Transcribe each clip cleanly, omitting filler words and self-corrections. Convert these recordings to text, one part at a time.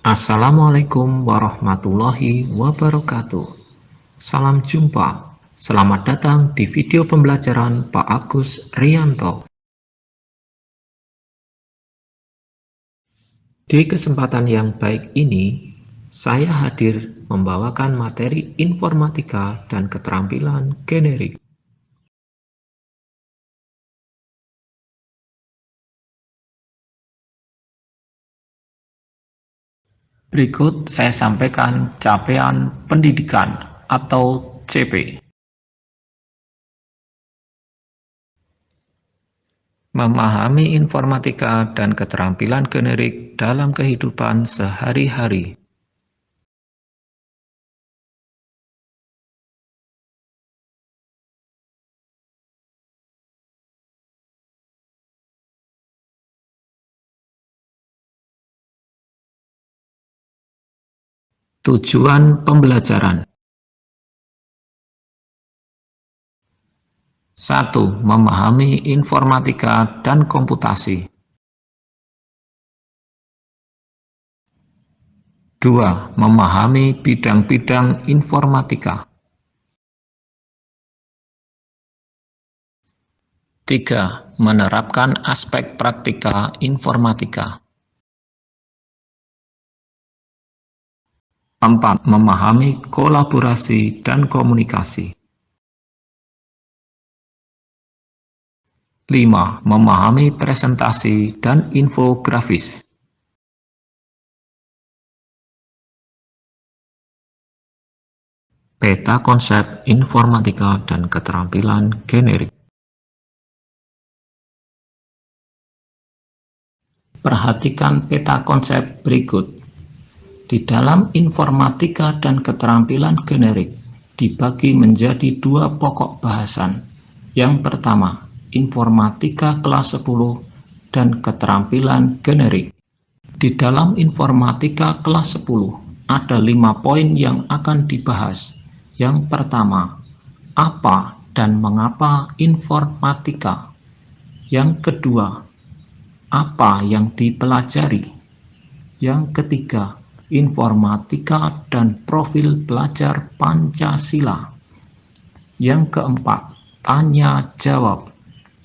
Assalamualaikum warahmatullahi wabarakatuh. Salam jumpa. Selamat datang di video pembelajaran Pak Agus Rianto. Di kesempatan yang baik ini, saya hadir membawakan materi informatika dan keterampilan generik. Berikut saya sampaikan capaian pendidikan atau CP. Memahami informatika dan keterampilan generik dalam kehidupan sehari-hari. Tujuan pembelajaran. 1. Memahami informatika dan komputasi. 2. Memahami bidang-bidang informatika. 3. Menerapkan aspek praktika informatika. 4. Memahami kolaborasi dan komunikasi. 5. Memahami presentasi dan infografis. 6. Peta konsep informatika dan keterampilan generik. Perhatikan peta konsep berikut. Di dalam informatika dan keterampilan generik dibagi menjadi dua pokok bahasan. Yang pertama, informatika kelas 10 dan keterampilan generik. Di dalam informatika kelas 10 ada 5 poin yang akan dibahas. Yang pertama, apa dan mengapa informatika. Yang kedua, apa yang dipelajari. Yang ketiga, informatika dan profil belajar Pancasila. Yang keempat, tanya jawab.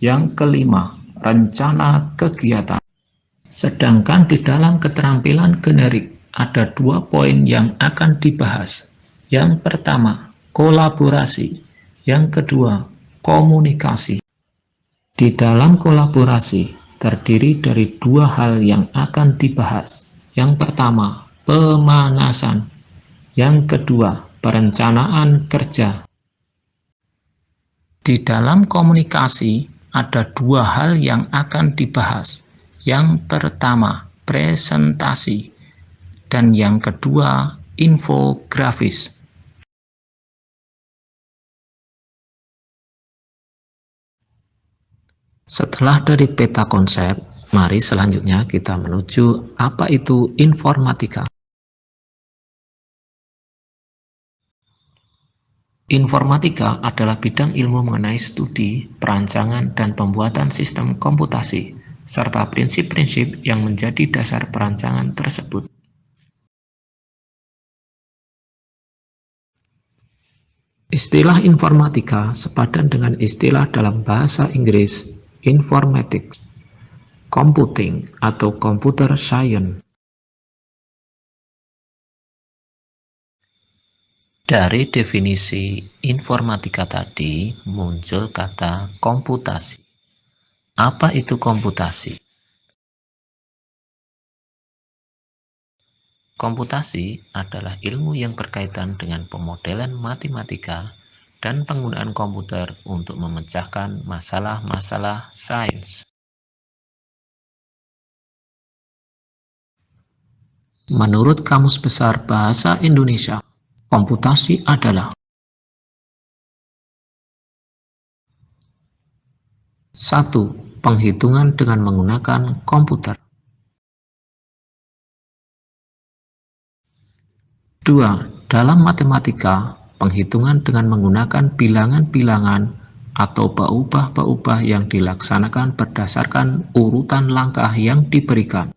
Yang kelima, rencana kegiatan. Sedangkan di dalam keterampilan generik ada 2 poin yang akan dibahas. Yang pertama, kolaborasi. Yang kedua, komunikasi. Di dalam kolaborasi terdiri dari 2 hal yang akan dibahas. Yang pertama, pemanasan. Yang kedua, perencanaan kerja. Di dalam komunikasi ada 2 hal yang akan dibahas. Yang pertama, presentasi. Dan yang kedua, infografis. Setelah dari peta konsep, mari selanjutnya kita menuju apa itu informatika. Informatika adalah bidang ilmu mengenai studi, perancangan, dan pembuatan sistem komputasi, serta prinsip-prinsip yang menjadi dasar perancangan tersebut. Istilah informatika sepadan dengan istilah dalam bahasa Inggris informatics, computing, atau computer science. Dari definisi informatika tadi muncul kata komputasi. Apa itu komputasi? Komputasi adalah ilmu yang berkaitan dengan pemodelan matematika dan penggunaan komputer untuk memecahkan masalah-masalah sains. Menurut Kamus Besar Bahasa Indonesia, komputasi adalah 1. Penghitungan dengan menggunakan komputer. 2. Dalam matematika, penghitungan dengan menggunakan bilangan-bilangan atau paubah-paubah yang dilaksanakan berdasarkan urutan langkah yang diberikan.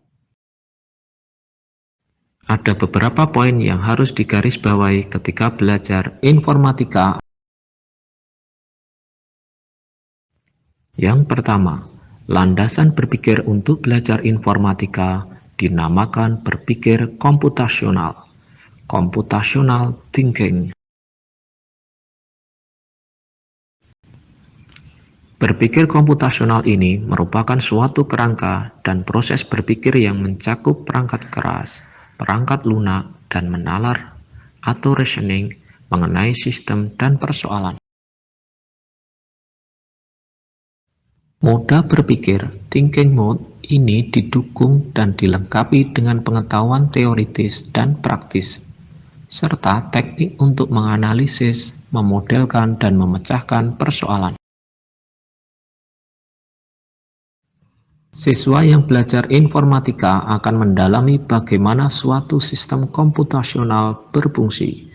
Ada beberapa poin yang harus digarisbawahi ketika belajar informatika. Yang pertama, landasan berpikir untuk belajar informatika dinamakan berpikir komputasional, computational thinking. Berpikir komputasional ini merupakan suatu kerangka dan proses berpikir yang mencakup perangkat keras, perangkat lunak, dan menalar atau reasoning mengenai sistem dan persoalan. Moda berpikir, thinking mode, ini didukung dan dilengkapi dengan pengetahuan teoritis dan praktis, serta teknik untuk menganalisis, memodelkan, dan memecahkan persoalan. Siswa yang belajar informatika akan mendalami bagaimana suatu sistem komputasional berfungsi,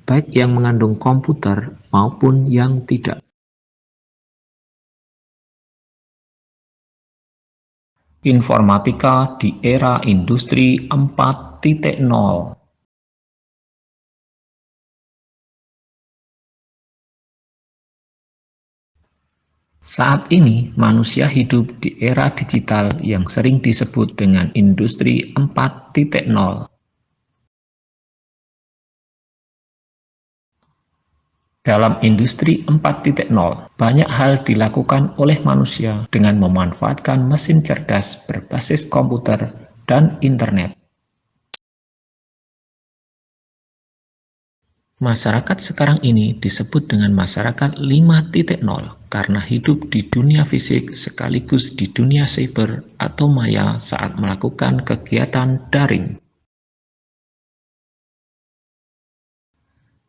baik yang mengandung komputer maupun yang tidak. Informatika di era industri 4.0. Saat ini, manusia hidup di era digital yang sering disebut dengan industri 4.0. Dalam industri 4.0, banyak hal dilakukan oleh manusia dengan memanfaatkan mesin cerdas berbasis komputer dan internet. Masyarakat sekarang ini disebut dengan masyarakat 5.0 karena hidup di dunia fisik sekaligus di dunia cyber atau maya saat melakukan kegiatan daring.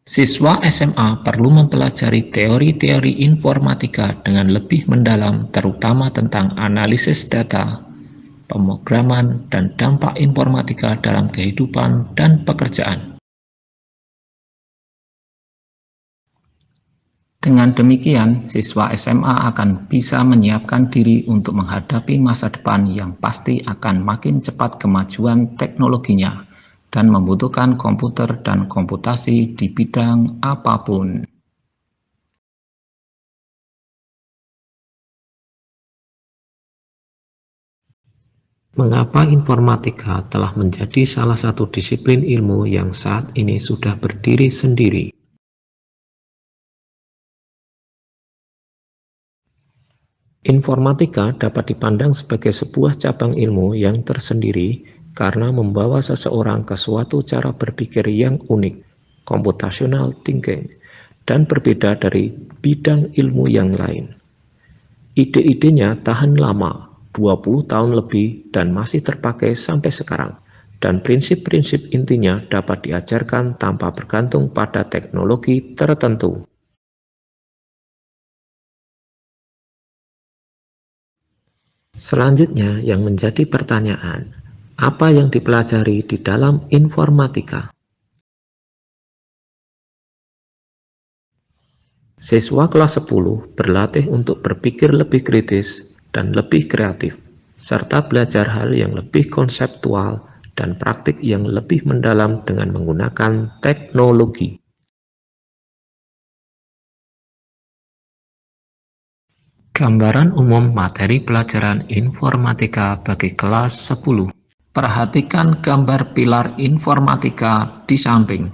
Siswa SMA perlu mempelajari teori-teori informatika dengan lebih mendalam, terutama tentang analisis data, pemrograman, dan dampak informatika dalam kehidupan dan pekerjaan. Dengan demikian, siswa SMA akan bisa menyiapkan diri untuk menghadapi masa depan yang pasti akan makin cepat kemajuan teknologinya dan membutuhkan komputer dan komputasi di bidang apapun. Mengapa informatika telah menjadi salah satu disiplin ilmu yang saat ini sudah berdiri sendiri? Informatika dapat dipandang sebagai sebuah cabang ilmu yang tersendiri karena membawa seseorang ke suatu cara berpikir yang unik, computational thinking, dan berbeda dari bidang ilmu yang lain. Ide-idenya tahan lama, 20 tahun lebih, dan masih terpakai sampai sekarang, dan prinsip-prinsip intinya dapat diajarkan tanpa bergantung pada teknologi tertentu. Selanjutnya yang menjadi pertanyaan, apa yang dipelajari di dalam informatika? Siswa kelas 10 berlatih untuk berpikir lebih kritis dan lebih kreatif, serta belajar hal yang lebih konseptual dan praktik yang lebih mendalam dengan menggunakan teknologi. Gambaran umum materi pelajaran informatika bagi kelas 10. Perhatikan gambar pilar informatika di samping.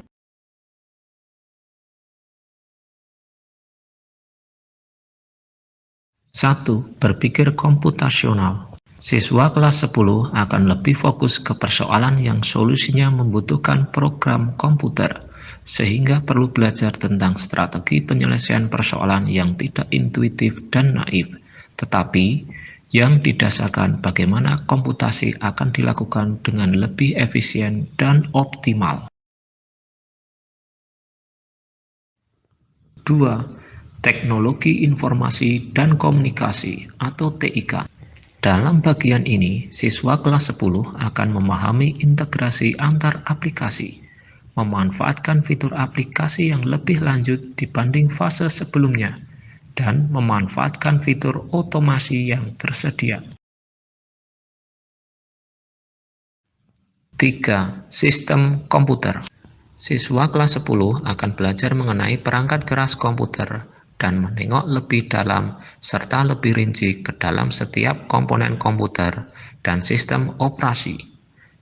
1. Berpikir komputasional. Siswa kelas 10 akan lebih fokus ke persoalan yang solusinya membutuhkan program komputer, sehingga perlu belajar tentang strategi penyelesaian persoalan yang tidak intuitif dan naif, tetapi yang didasarkan bagaimana komputasi akan dilakukan dengan lebih efisien dan optimal. 2. Teknologi Informasi dan Komunikasi atau TIK. Dalam bagian ini, siswa kelas 10 akan memahami integrasi antar aplikasi, memanfaatkan fitur aplikasi yang lebih lanjut dibanding fase sebelumnya, dan memanfaatkan fitur otomasi yang tersedia. 3. Sistem komputer. Siswa kelas 10 akan belajar mengenai perangkat keras komputer dan menengok lebih dalam serta lebih rinci ke dalam setiap komponen komputer dan sistem operasi.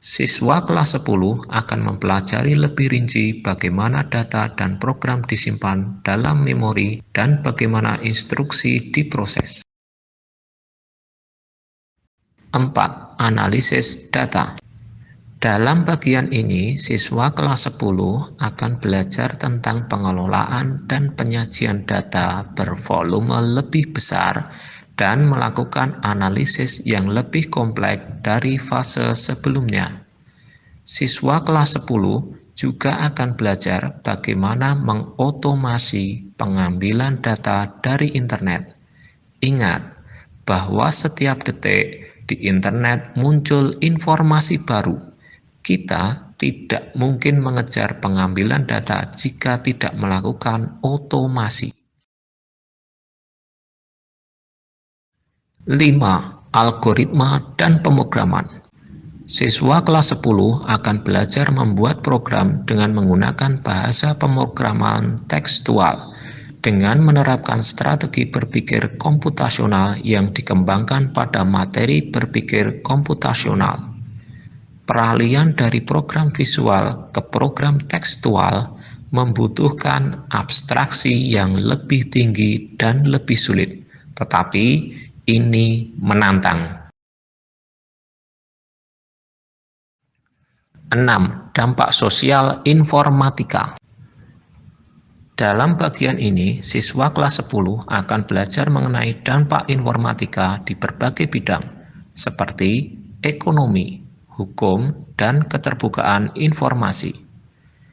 Siswa kelas 10 akan mempelajari lebih rinci bagaimana data dan program disimpan dalam memori dan bagaimana instruksi diproses. 4. Analisis data. Dalam bagian ini, siswa kelas 10 akan belajar tentang pengelolaan dan penyajian data bervolume lebih besar dan melakukan analisis yang lebih kompleks dari fase sebelumnya. Siswa kelas 10 juga akan belajar bagaimana mengotomasi pengambilan data dari internet. Ingat bahwa setiap detik di internet muncul informasi baru. Kita tidak mungkin mengejar pengambilan data jika tidak melakukan otomasi. 5. Algoritma dan pemrograman. Siswa kelas 10 akan belajar membuat program dengan menggunakan bahasa pemrograman tekstual dengan menerapkan strategi berpikir komputasional yang dikembangkan pada materi berpikir komputasional. Peralihan dari program visual ke program tekstual membutuhkan abstraksi yang lebih tinggi dan lebih sulit, tetapi ini menantang. 6. Dampak sosial informatika. Dalam bagian ini, siswa kelas 10 akan belajar mengenai dampak informatika di berbagai bidang, seperti ekonomi, hukum, dan keterbukaan informasi.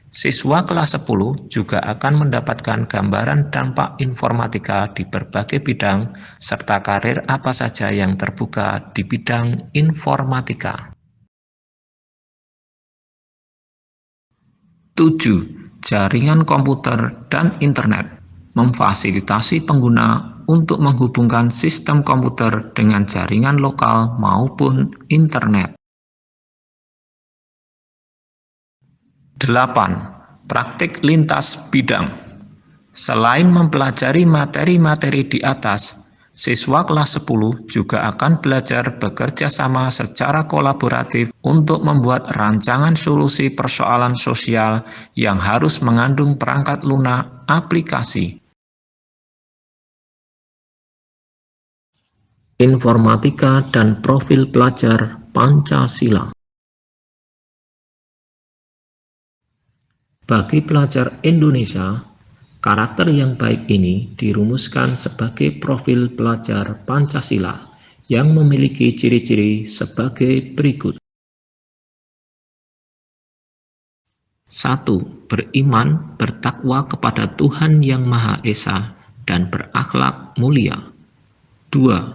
Siswa kelas 10 juga akan mendapatkan gambaran dampak informatika di berbagai bidang serta karir apa saja yang terbuka di bidang informatika. 7. Jaringan komputer dan internet memfasilitasi pengguna untuk menghubungkan sistem komputer dengan jaringan lokal maupun internet. 8. Praktik lintas bidang. Selain mempelajari materi-materi di atas, siswa kelas 10 juga akan belajar bekerja sama secara kolaboratif untuk membuat rancangan solusi persoalan sosial yang harus mengandung perangkat lunak aplikasi. Informatika dan profil pelajar Pancasila. Bagi pelajar Indonesia, karakter yang baik ini dirumuskan sebagai profil pelajar Pancasila yang memiliki ciri-ciri sebagai berikut. 1. Beriman, bertakwa kepada Tuhan Yang Maha Esa dan berakhlak mulia. 2.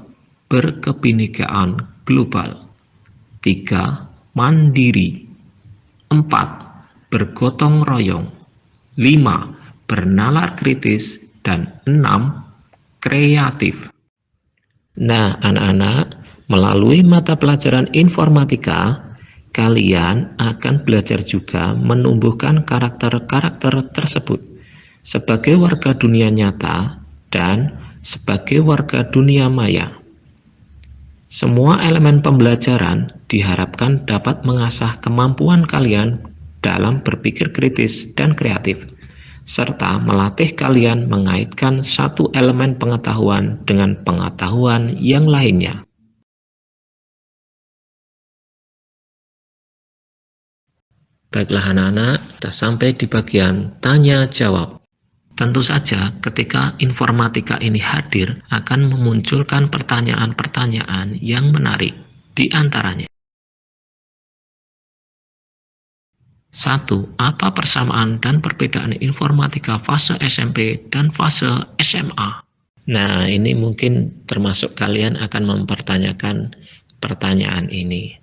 Berkebinekaan global. 3. Mandiri. 4. Bergotong royong. 5. Bernalar kritis. Dan 6. Kreatif. Nah, anak-anak, melalui mata pelajaran informatika, kalian akan belajar juga menumbuhkan karakter-karakter tersebut sebagai warga dunia nyata dan sebagai warga dunia maya. Semua elemen pembelajaran diharapkan dapat mengasah kemampuan kalian dalam berpikir kritis dan kreatif, serta melatih kalian mengaitkan satu elemen pengetahuan dengan pengetahuan yang lainnya. Baiklah anak-anak, kita sampai di bagian tanya-jawab. Tentu saja ketika informatika ini hadir akan memunculkan pertanyaan-pertanyaan yang menarik. Di antaranya, 1. Apa persamaan dan perbedaan informatika fase SMP dan fase SMA? Nah, ini mungkin termasuk kalian akan mempertanyakan pertanyaan ini.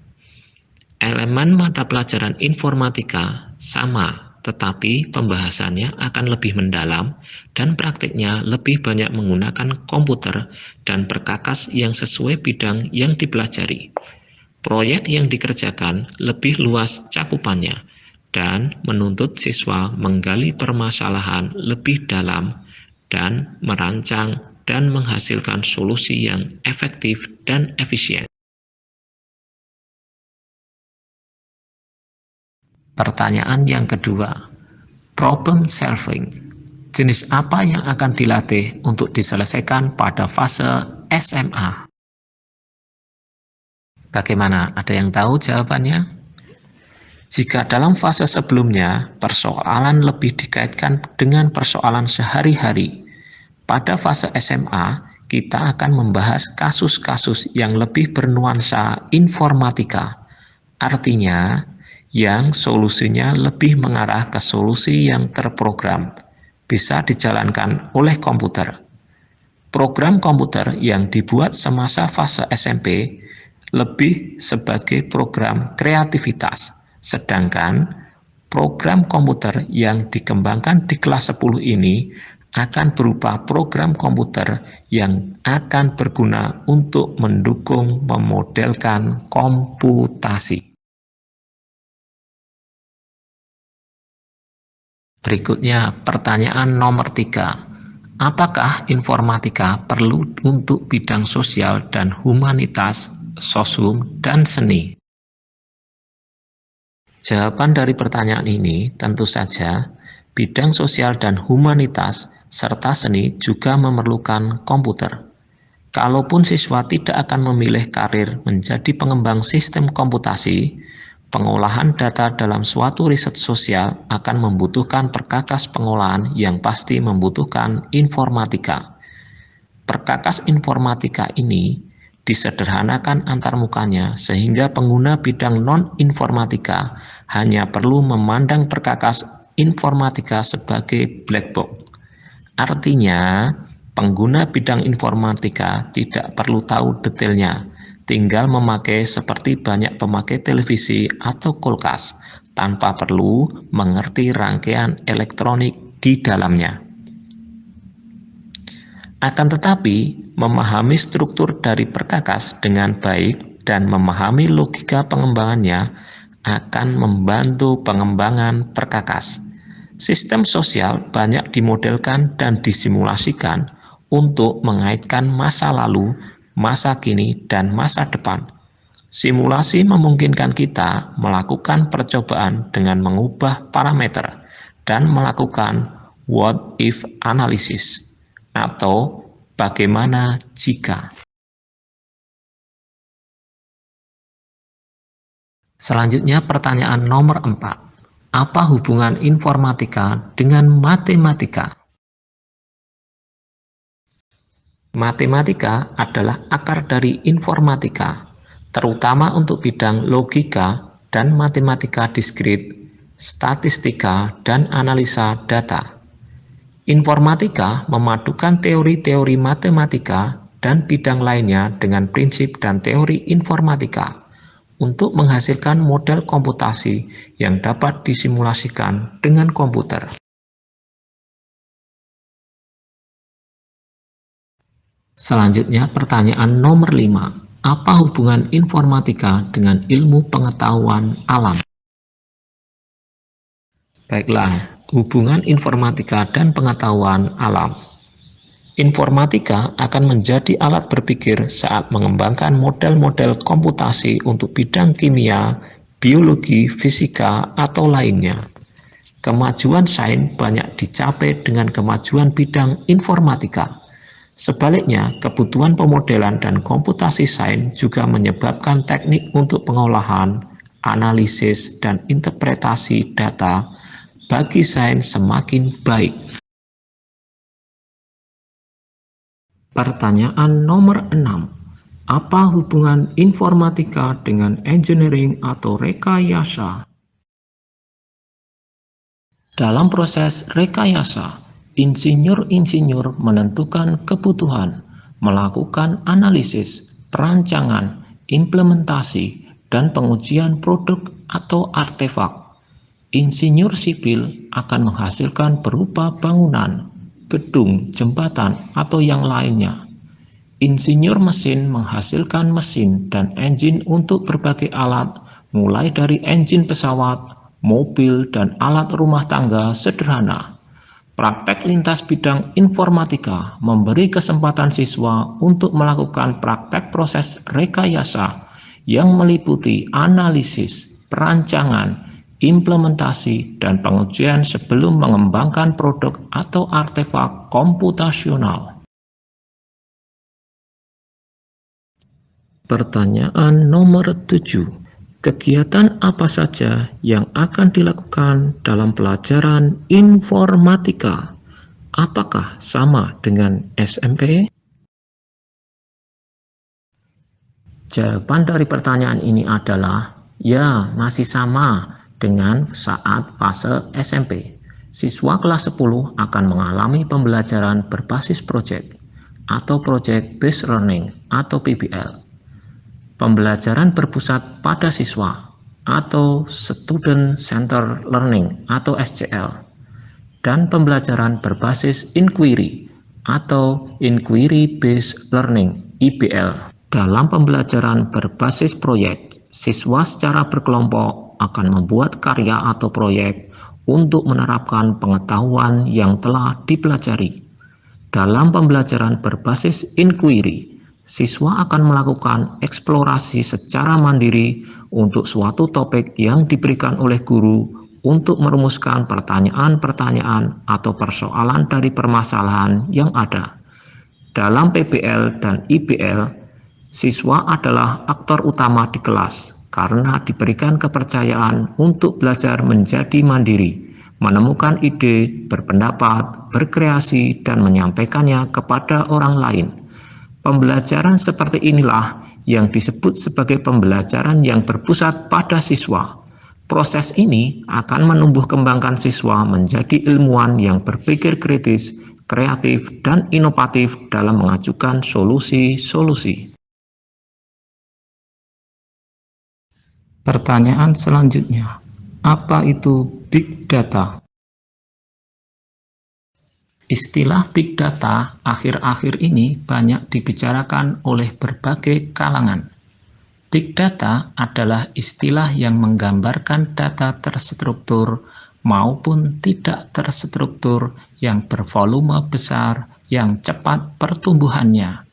Elemen mata pelajaran informatika sama, tetapi pembahasannya akan lebih mendalam dan praktiknya lebih banyak menggunakan komputer dan perkakas yang sesuai bidang yang dipelajari. Proyek yang dikerjakan lebih luas cakupannya dan menuntut siswa menggali permasalahan lebih dalam dan merancang dan menghasilkan solusi yang efektif dan efisien. Pertanyaan yang kedua, problem solving. Jenis apa yang akan dilatih untuk diselesaikan pada fase SMA? Bagaimana? Ada yang tahu jawabannya? Jika dalam fase sebelumnya, persoalan lebih dikaitkan dengan persoalan sehari-hari, pada fase SMA, kita akan membahas kasus-kasus yang lebih bernuansa informatika. Artinya, yang solusinya lebih mengarah ke solusi yang terprogram, bisa dijalankan oleh komputer. Program komputer yang dibuat semasa fase SMP lebih sebagai program kreativitas, sedangkan program komputer yang dikembangkan di kelas 10 ini akan berupa program komputer yang akan berguna untuk mendukung memodelkan komputasi. Berikutnya pertanyaan nomor 3. Apakah informatika perlu untuk bidang sosial dan humanitas, sosum, dan seni? Jawaban dari pertanyaan ini tentu saja bidang sosial dan humanitas serta seni juga memerlukan komputer. Kalaupun siswa tidak akan memilih karir menjadi pengembang sistem komputasi, pengolahan data dalam suatu riset sosial akan membutuhkan perkakas pengolahan yang pasti membutuhkan informatika. Perkakas informatika ini disederhanakan antarmukanya sehingga pengguna bidang non-informatika hanya perlu memandang perkakas informatika sebagai black box. Artinya, pengguna bidang informatika tidak perlu tahu detailnya, tinggal memakai seperti banyak pemakai televisi atau kulkas, tanpa perlu mengerti rangkaian elektronik di dalamnya. Akan tetapi, memahami struktur dari perkakas dengan baik dan memahami logika pengembangannya akan membantu pengembangan perkakas. Sistem sosial banyak dimodelkan dan disimulasikan untuk mengaitkan masa lalu, masa kini, dan masa depan. Simulasi memungkinkan kita melakukan percobaan dengan mengubah parameter dan melakukan what if analysis atau bagaimana jika. Selanjutnya pertanyaan nomor 4. Apa hubungan informatika dengan matematika? Matematika adalah akar dari informatika, terutama untuk bidang logika dan matematika diskrit, statistika, dan analisa data. Informatika memadukan teori-teori matematika dan bidang lainnya dengan prinsip dan teori informatika untuk menghasilkan model komputasi yang dapat disimulasikan dengan komputer. Selanjutnya pertanyaan nomor 5. Apa hubungan informatika dengan ilmu pengetahuan alam? Baiklah, hubungan informatika dan pengetahuan alam. Informatika akan menjadi alat berpikir saat mengembangkan model-model komputasi untuk bidang kimia, biologi, fisika, atau lainnya. Kemajuan sains banyak dicapai dengan kemajuan bidang informatika. Sebaliknya, kebutuhan pemodelan dan komputasi sains juga menyebabkan teknik untuk pengolahan, analisis, dan interpretasi data bagi sains semakin baik. Pertanyaan nomor 6. Apa hubungan informatika dengan engineering atau rekayasa? Dalam proses rekayasa, insinyur-insinyur menentukan kebutuhan, melakukan analisis, perancangan, implementasi, dan pengujian produk atau artefak. Insinyur sipil akan menghasilkan berupa bangunan, gedung, jembatan, atau yang lainnya. Insinyur mesin menghasilkan mesin dan engine untuk berbagai alat, mulai dari engine pesawat, mobil, dan alat rumah tangga sederhana. Praktek lintas bidang informatika memberi kesempatan siswa untuk melakukan praktek proses rekayasa yang meliputi analisis, perancangan, implementasi, dan pengujian sebelum mengembangkan produk atau artefak komputasional. Pertanyaan nomor 7. Kegiatan apa saja yang akan dilakukan dalam pelajaran informatika? Apakah sama dengan SMP? Jawaban dari pertanyaan ini adalah ya, masih sama dengan saat fase SMP. Siswa kelas 10 akan mengalami pembelajaran berbasis proyek atau Project Based Learning atau PBL. Pembelajaran berpusat pada siswa atau Student Centered Learning atau SCL, dan pembelajaran berbasis inquiry atau Inquiry Based Learning IBL. Dalam pembelajaran berbasis proyek, siswa secara berkelompok akan membuat karya atau proyek untuk menerapkan pengetahuan yang telah dipelajari. Dalam pembelajaran berbasis inquiry, siswa akan melakukan eksplorasi secara mandiri untuk suatu topik yang diberikan oleh guru untuk merumuskan pertanyaan-pertanyaan atau persoalan dari permasalahan yang ada. Dalam PBL dan IBL, siswa adalah aktor utama di kelas karena diberikan kepercayaan untuk belajar menjadi mandiri, menemukan ide, berpendapat, berkreasi, dan menyampaikannya kepada orang lain. Pembelajaran seperti inilah yang disebut sebagai pembelajaran yang berpusat pada siswa. Proses ini akan menumbuh kembangkan siswa menjadi ilmuwan yang berpikir kritis, kreatif, dan inovatif dalam mengajukan solusi-solusi. Pertanyaan selanjutnya, apa itu Big Data? Istilah Big Data akhir-akhir ini banyak dibicarakan oleh berbagai kalangan. Big Data adalah istilah yang menggambarkan data terstruktur maupun tidak terstruktur yang bervolume besar yang cepat pertumbuhannya.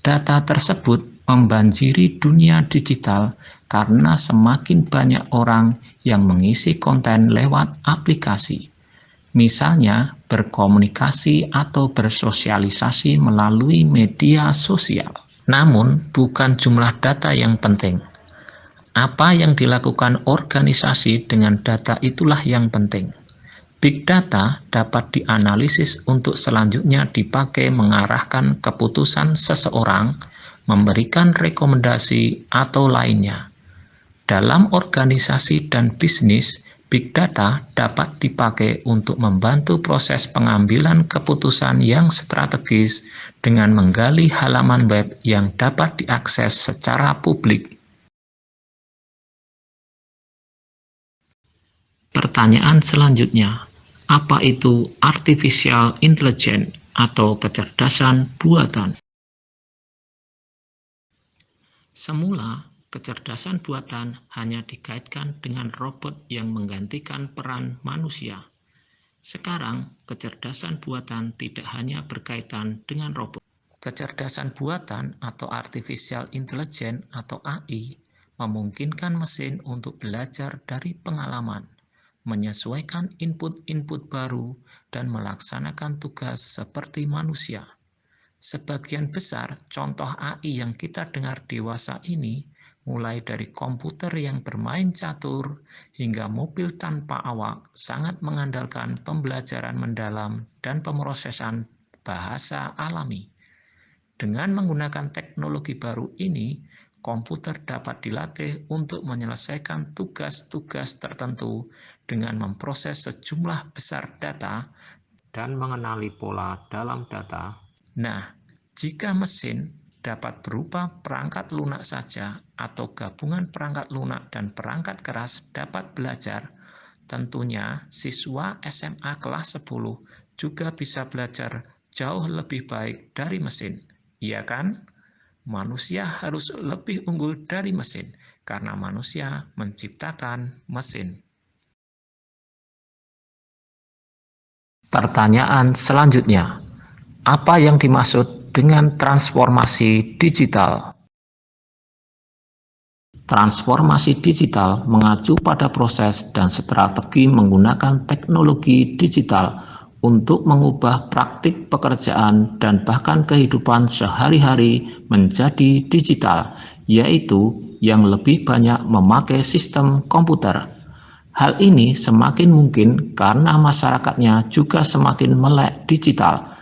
Data tersebut membanjiri dunia digital karena semakin banyak orang yang mengisi konten lewat aplikasi. Misalnya, berkomunikasi atau bersosialisasi melalui media sosial. Namun, bukan jumlah data yang penting. Apa yang dilakukan organisasi dengan data itulah yang penting. Big data dapat dianalisis untuk selanjutnya dipakai mengarahkan keputusan seseorang, memberikan rekomendasi, atau lainnya. Dalam organisasi dan bisnis, Big Data dapat dipakai untuk membantu proses pengambilan keputusan yang strategis dengan menggali halaman web yang dapat diakses secara publik. Pertanyaan selanjutnya, apa itu artificial intelligence atau kecerdasan buatan? Semula, kecerdasan buatan hanya dikaitkan dengan robot yang menggantikan peran manusia. Sekarang, kecerdasan buatan tidak hanya berkaitan dengan robot. Kecerdasan buatan atau artificial intelligence atau AI memungkinkan mesin untuk belajar dari pengalaman, menyesuaikan input-input baru, dan melaksanakan tugas seperti manusia. Sebagian besar contoh AI yang kita dengar dewasa ini, mulai dari komputer yang bermain catur hingga mobil tanpa awak, sangat mengandalkan pembelajaran mendalam dan pemrosesan bahasa alami. Dengan menggunakan teknologi baru ini, komputer dapat dilatih untuk menyelesaikan tugas-tugas tertentu dengan memproses sejumlah besar data dan mengenali pola dalam data. Nah, jika mesin dapat berupa perangkat lunak saja atau gabungan perangkat lunak dan perangkat keras dapat belajar, tentunya siswa SMA kelas 10 juga bisa belajar jauh lebih baik dari mesin. Iya kan? Manusia harus lebih unggul dari mesin karena manusia menciptakan mesin. Pertanyaan selanjutnya, apa yang dimaksud dengan transformasi digital? Transformasi digital mengacu pada proses dan strategi menggunakan teknologi digital untuk mengubah praktik pekerjaan dan bahkan kehidupan sehari-hari menjadi digital, yaitu yang lebih banyak memakai sistem komputer. Hal ini semakin mungkin karena masyarakatnya juga semakin melek digital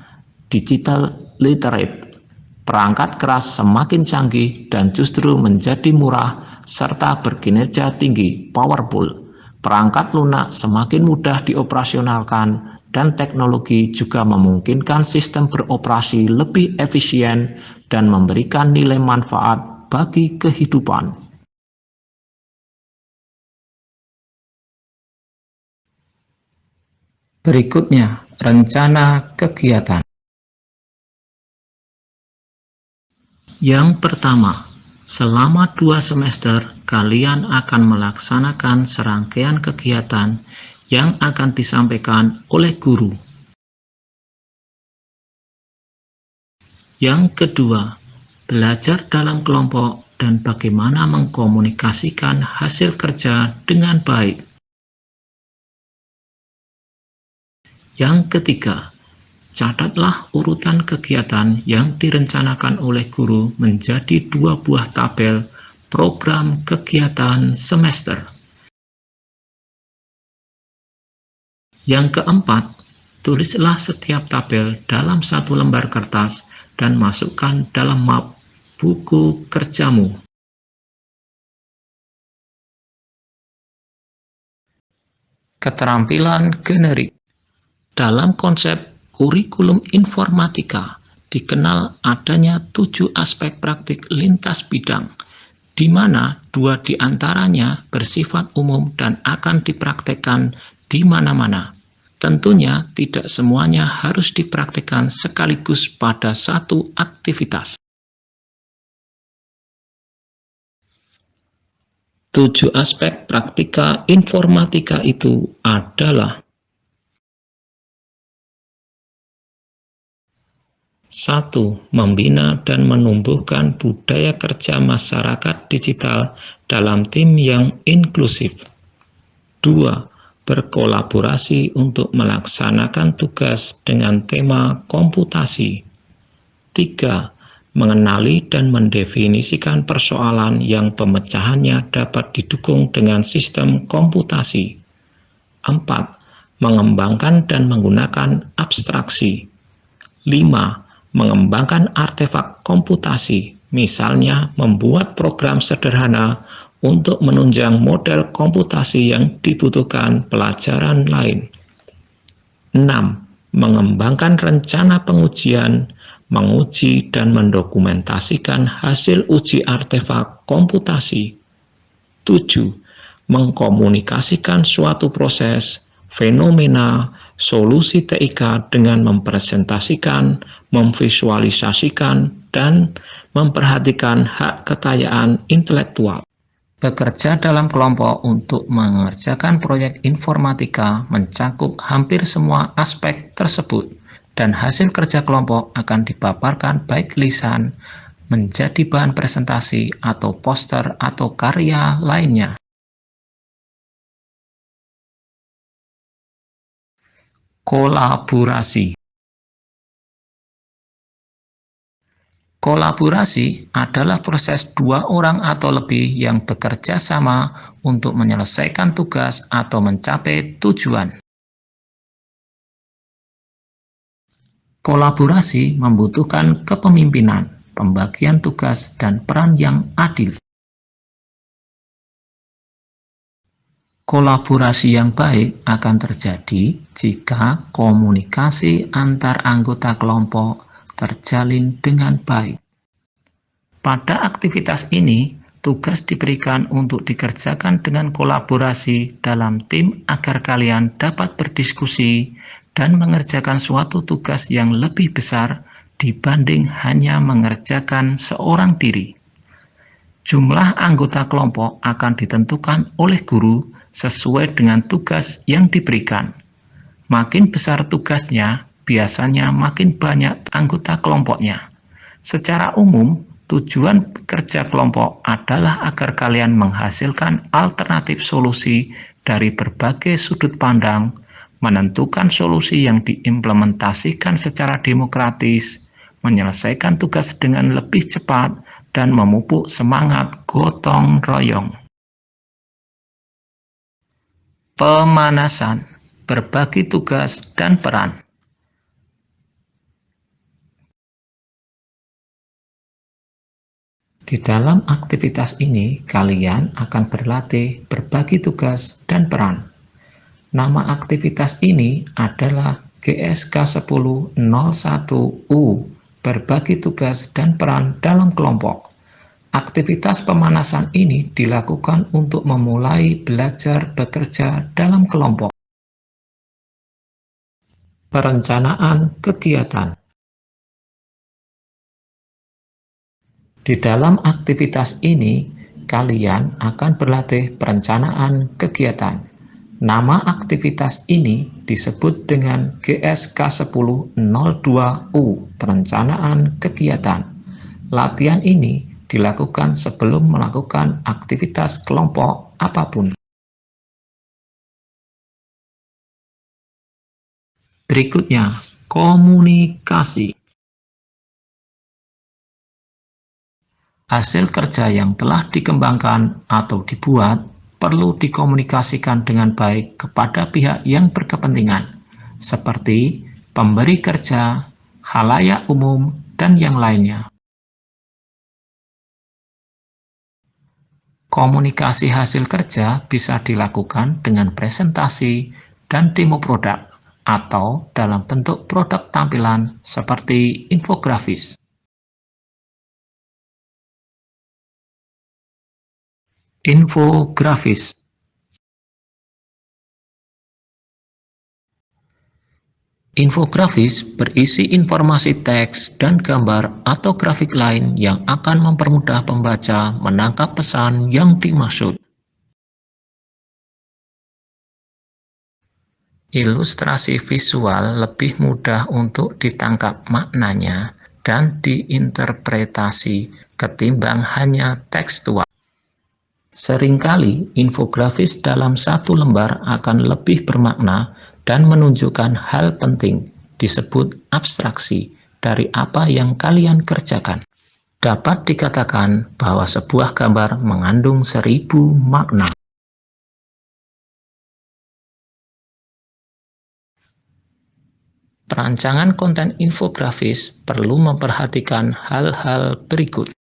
literate. Perangkat keras semakin canggih dan justru menjadi murah serta berkinerja tinggi, powerful. Perangkat lunak semakin mudah dioperasionalkan dan teknologi juga memungkinkan sistem beroperasi lebih efisien dan memberikan nilai manfaat bagi kehidupan. Berikutnya, rencana kegiatan. Yang pertama, selama 2 semester, kalian akan melaksanakan serangkaian kegiatan yang akan disampaikan oleh guru. Yang kedua, belajar dalam kelompok dan bagaimana mengkomunikasikan hasil kerja dengan baik. Yang ketiga, catatlah urutan kegiatan yang direncanakan oleh guru menjadi 2 buah tabel program kegiatan semester. Yang keempat, tulislah setiap tabel dalam 1 lembar kertas dan masukkan dalam map buku kerjamu. Keterampilan generik. Dalam konsep kurikulum informatika, dikenal adanya 7 aspek praktik lintas bidang, di mana 2 diantaranya bersifat umum dan akan dipraktekkan di mana-mana. Tentunya tidak semuanya harus dipraktekkan sekaligus pada satu aktivitas. 7 aspek praktika informatika itu adalah: 1. Membina dan menumbuhkan budaya kerja masyarakat digital dalam tim yang inklusif. 2. Berkolaborasi untuk melaksanakan tugas dengan tema komputasi. 3. Mengenali dan mendefinisikan persoalan yang pemecahannya dapat didukung dengan sistem komputasi. 4. Mengembangkan dan menggunakan abstraksi. 5. Mengembangkan artefak komputasi, misalnya membuat program sederhana untuk menunjang model komputasi yang dibutuhkan pelajaran lain. 6. Mengembangkan rencana pengujian, menguji dan mendokumentasikan hasil uji artefak komputasi. 7. Mengkomunikasikan suatu proses, fenomena, solusi TIK dengan mempresentasikan, memvisualisasikan, dan memperhatikan hak kekayaan intelektual. Bekerja dalam kelompok untuk mengerjakan proyek informatika mencakup hampir semua aspek tersebut, dan hasil kerja kelompok akan dipaparkan baik lisan, menjadi bahan presentasi, atau poster atau karya lainnya. Kolaborasi. Kolaborasi adalah proses 2 orang atau lebih yang bekerja sama untuk menyelesaikan tugas atau mencapai tujuan. Kolaborasi membutuhkan kepemimpinan, pembagian tugas, dan peran yang adil. Kolaborasi yang baik akan terjadi jika komunikasi antar anggota kelompok terjalin dengan baik. Pada aktivitas ini, tugas diberikan untuk dikerjakan dengan kolaborasi dalam tim agar kalian dapat berdiskusi dan mengerjakan suatu tugas yang lebih besar dibanding hanya mengerjakan seorang diri. Jumlah anggota kelompok akan ditentukan oleh guru sesuai dengan tugas yang diberikan. Makin besar tugasnya, biasanya makin banyak anggota kelompoknya. Secara umum, tujuan kerja kelompok adalah agar kalian menghasilkan alternatif solusi dari berbagai sudut pandang, menentukan solusi yang diimplementasikan secara demokratis, menyelesaikan tugas dengan lebih cepat, dan memupuk semangat gotong royong. Pemanasan, berbagi tugas dan peran. Di dalam aktivitas ini, kalian akan berlatih berbagi tugas dan peran. Nama aktivitas ini adalah GSK1001U, berbagi tugas dan peran dalam kelompok. Aktivitas pemanasan ini dilakukan untuk memulai belajar bekerja dalam kelompok. Perencanaan kegiatan. Di dalam aktivitas ini, kalian akan berlatih perencanaan kegiatan. Nama aktivitas ini disebut dengan GSK1002U, perencanaan kegiatan. Latihan ini dilakukan sebelum melakukan aktivitas kelompok apapun. Berikutnya, komunikasi. Hasil kerja yang telah dikembangkan atau dibuat perlu dikomunikasikan dengan baik kepada pihak yang berkepentingan, seperti pemberi kerja, khalayak umum, dan yang lainnya. Komunikasi hasil kerja bisa dilakukan dengan presentasi dan demo produk, atau dalam bentuk produk tampilan seperti infografis. Infografis. Infografis berisi informasi teks dan gambar atau grafik lain yang akan mempermudah pembaca menangkap pesan yang dimaksud. Ilustrasi visual lebih mudah untuk ditangkap maknanya dan diinterpretasi ketimbang hanya tekstual. Seringkali infografis dalam satu lembar akan lebih bermakna dan menunjukkan hal penting, disebut abstraksi, dari apa yang kalian kerjakan. Dapat dikatakan bahwa sebuah gambar mengandung 1000 makna. Perancangan konten infografis perlu memperhatikan hal-hal berikut.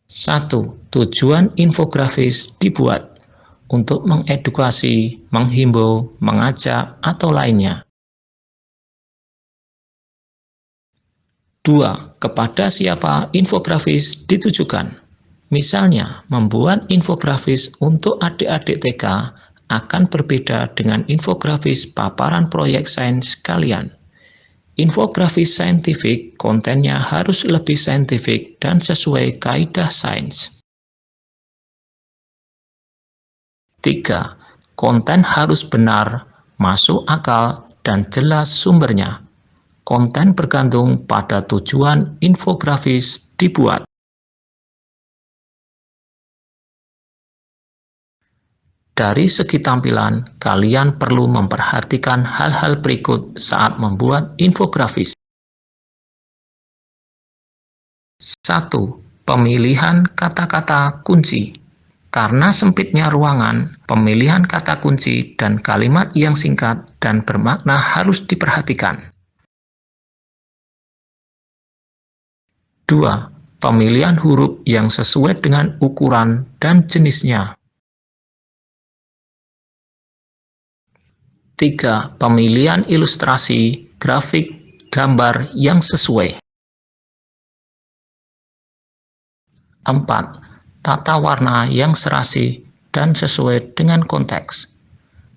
1. Tujuan infografis dibuat untuk mengedukasi, menghimbau, mengajak, atau lainnya. 2. Kepada siapa infografis ditujukan? Misalnya, membuat infografis untuk adik-adik TK akan berbeda dengan infografis paparan proyek sains kalian. Infografis saintifik kontennya harus lebih saintifik dan sesuai kaidah sains. 3. Konten harus benar, masuk akal, dan jelas sumbernya. Konten bergantung pada tujuan infografis dibuat. Dari segi tampilan, kalian perlu memperhatikan hal-hal berikut saat membuat infografis. 1. Pemilihan kata-kata kunci. Karena sempitnya ruangan, pemilihan kata kunci dan kalimat yang singkat dan bermakna harus diperhatikan. 2. Pemilihan huruf yang sesuai dengan ukuran dan jenisnya. 3. Pemilihan ilustrasi, grafik, gambar yang sesuai. 4. Tata warna yang serasi dan sesuai dengan konteks.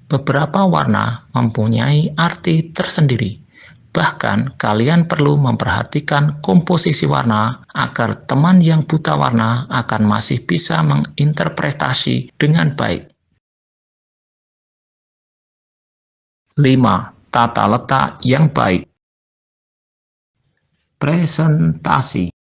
Beberapa warna mempunyai arti tersendiri, Bahkan, kalian perlu memperhatikan komposisi warna agar teman yang buta warna akan masih bisa menginterpretasi dengan baik. 5. Tata letak yang baik. Presentasi.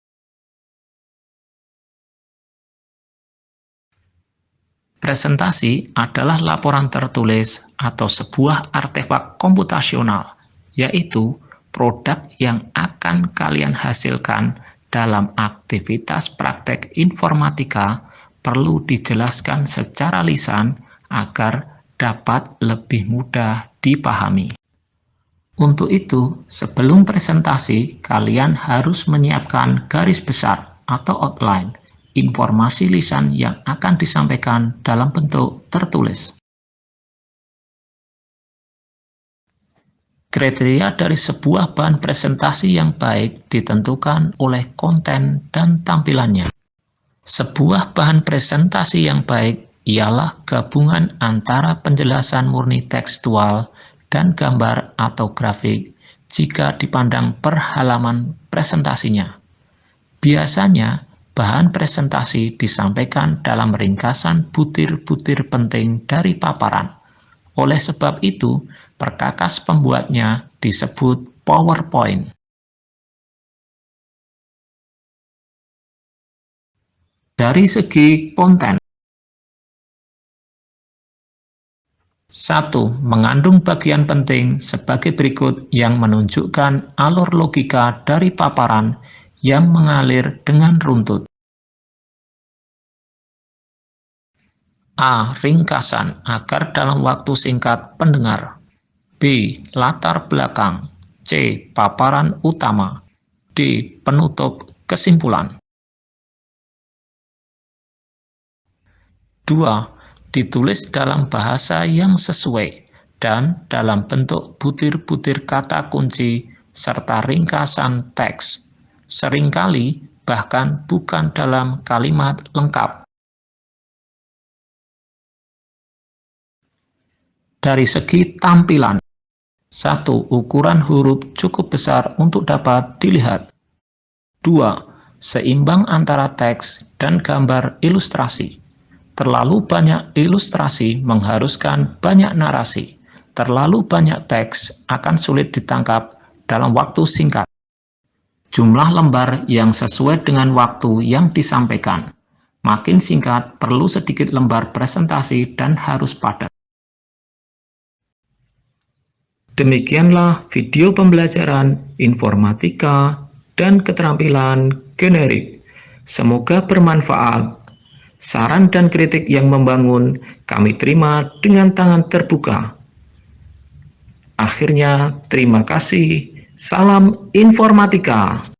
Presentasi adalah laporan tertulis atau sebuah artefak komputasional, yaitu produk yang akan kalian hasilkan dalam aktivitas praktek informatika perlu dijelaskan secara lisan agar dapat lebih mudah dipahami. Untuk itu, sebelum presentasi, kalian harus menyiapkan garis besar atau outline, informasi lisan yang akan disampaikan dalam bentuk tertulis. Kriteria dari sebuah bahan presentasi yang baik ditentukan oleh konten dan tampilannya. Sebuah bahan presentasi yang baik ialah gabungan antara penjelasan murni tekstual dan gambar atau grafik jika dipandang per halaman presentasinya. Biasanya, bahan presentasi disampaikan dalam ringkasan butir-butir penting dari paparan. Oleh sebab itu, perkakas pembuatnya disebut PowerPoint. Dari segi konten, 1. Mengandung bagian penting sebagai berikut yang menunjukkan alur logika dari paparan yang mengalir dengan runtut. A. Ringkasan agar dalam waktu singkat pendengar. B. Latar belakang. C. Paparan utama. D. Penutup kesimpulan. 2. Ditulis dalam bahasa yang sesuai dan dalam bentuk butir-butir kata kunci serta ringkasan teks. Seringkali bahkan bukan dalam kalimat lengkap. Dari segi tampilan, 1. Ukuran huruf cukup besar untuk dapat dilihat. 2. Seimbang antara teks dan gambar ilustrasi. Terlalu banyak ilustrasi mengharuskan banyak narasi. Terlalu banyak teks akan sulit ditangkap dalam waktu singkat. Jumlah lembar yang sesuai dengan waktu yang disampaikan. Makin singkat, perlu sedikit lembar presentasi dan harus padat. Demikianlah video pembelajaran informatika dan keterampilan generik. Semoga bermanfaat. Saran dan kritik yang membangun kami terima dengan tangan terbuka. Akhirnya, terima kasih. Salam informatika.